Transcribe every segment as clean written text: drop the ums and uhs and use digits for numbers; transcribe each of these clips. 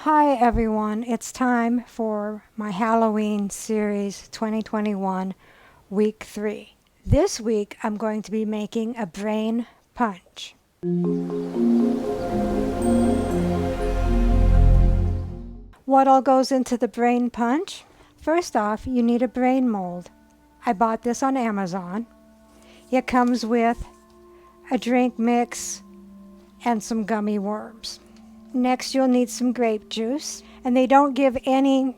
Hi everyone, it's time for my Halloween series 2021 week 3. This week I'm going to be making a brain punch. What all goes into the brain punch? First off, you need a brain mold. I bought this on Amazon. It comes with a drink mix and some gummy worms. Next, you'll need some grape juice, and they don't give any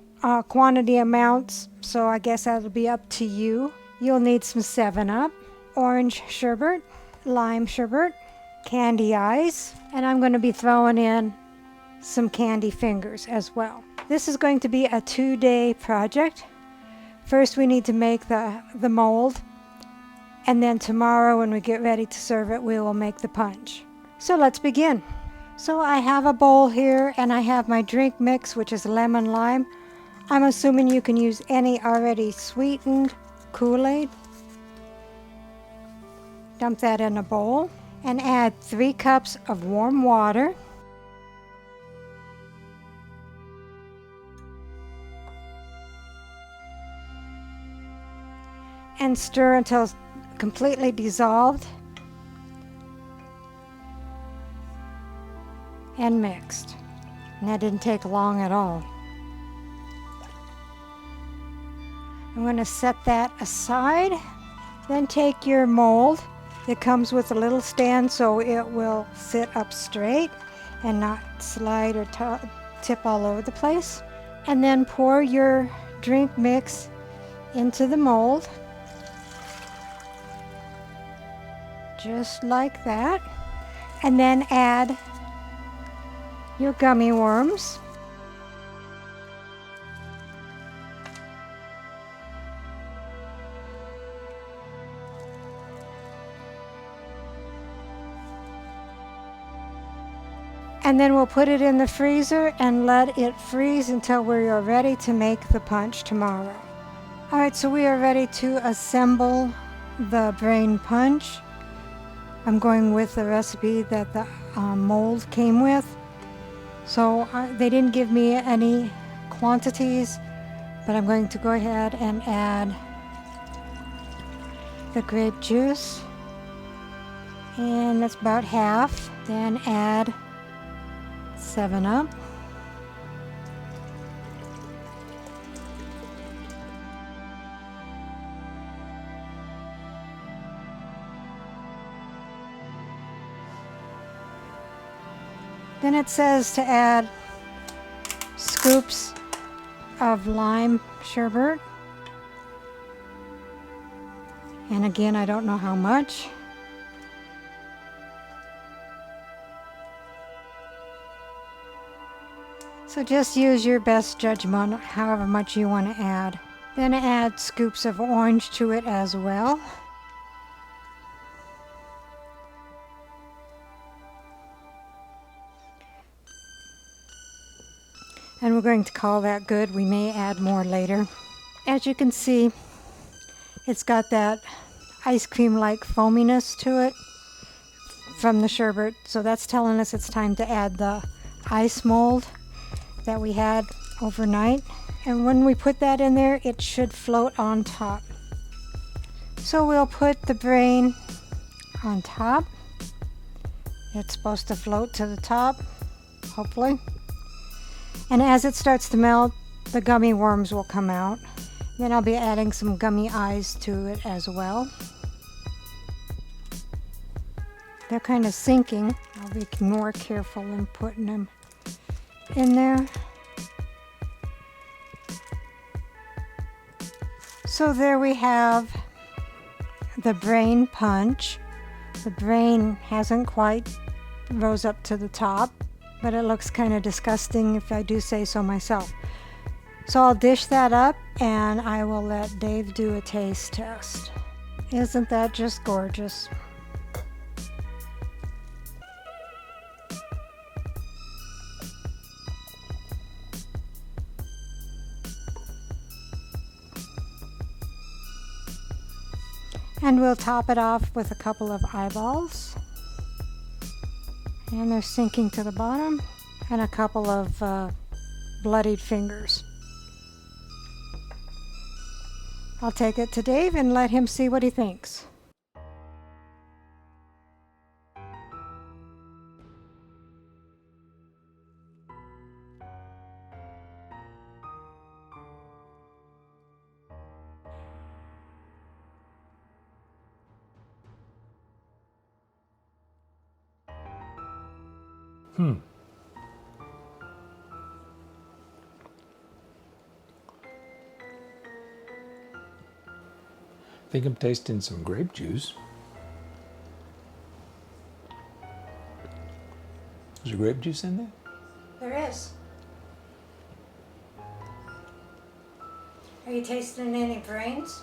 quantity amounts, so I guess that'll be up to you. You'll need some 7-Up, orange sherbet, lime sherbet, candy eyes, and I'm going to be throwing in some candy fingers as well. This is going to be a 2-day project. First, we need to make the mold, and then tomorrow when we get ready to serve it, we will make the punch. So let's begin. So I have a bowl here and I have my drink mix, which is lemon lime. I'm assuming you can use any already sweetened Kool-Aid. Dump that in a bowl and add 3 cups of warm water. And stir until it's completely dissolved and mixed. And that didn't take long at all. I'm going to set that aside. Then take your mold. It comes with a little stand so it will sit up straight and not slide or tip all over the place. And then pour your drink mix into the mold. Just like that. And then add your gummy worms. And then we'll put it in the freezer and let it freeze until we are ready to make the punch tomorrow. Alright, so we are ready to assemble the brain punch. I'm going with the recipe that the mold came with. So they didn't give me any quantities, but I'm going to go ahead and add the grape juice. And that's about half. Then add 7-Up. Then it says to add scoops of lime sherbet. And again, I don't know how much. So just use your best judgment, however much you want to add. Then add scoops of orange to it as well. And we're going to call that good. We may add more later. As you can see, it's got that ice cream-like foaminess to it from the sherbet. So that's telling us it's time to add the ice mold that we had overnight. And when we put that in there, it should float on top. So we'll put the brain on top. It's supposed to float to the top, hopefully. And as it starts to melt, the gummy worms will come out. Then I'll be adding some gummy eyes to it as well. They're kind of sinking. I'll be more careful in putting them in there. So there we have the brain punch. The brain hasn't quite rose up to the top, but it looks kind of disgusting if I do say so myself. So I'll dish that up and I will let Dave do a taste test. Isn't that just gorgeous? And we'll top it off with a couple of eyeballs. And they're sinking to the bottom. And a couple of bloodied fingers. I'll take it to Dave and let him see what he thinks. I think I'm tasting some grape juice. Is there grape juice in there? There is. Are you tasting any brains?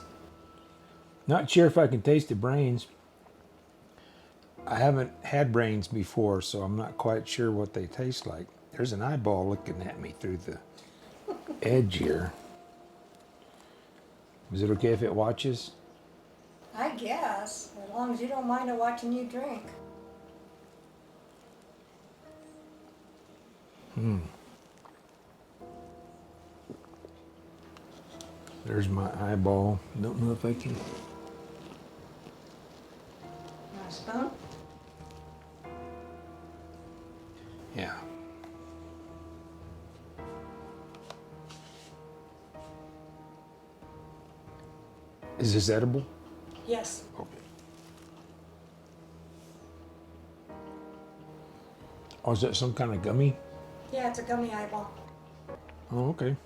Not sure if I can taste the brains. I haven't had brains before, so I'm not quite sure what they taste like. There's an eyeball looking at me through the edge here. Is it okay if it watches? I guess, as long as you don't mind it watching you drink. There's my eyeball. Don't know if I can. Want a spoon? Yeah. Is this edible? Yes. Okay. Oh, is that some kind of gummy? Yeah, it's a gummy eyeball. Oh, okay.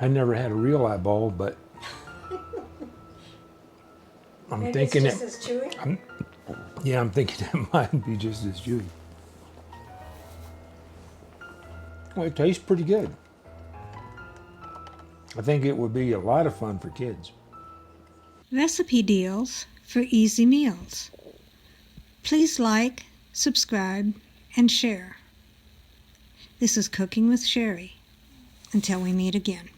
I never had a real eyeball, but I'm Maybe thinking it's just as chewy. I'm thinking it might be just as chewy. Well, it tastes pretty good. I think it would be a lot of fun for kids. Recipe deals for easy meals. Please like, subscribe, and share. This is Cooking with Sherry. Until we meet again.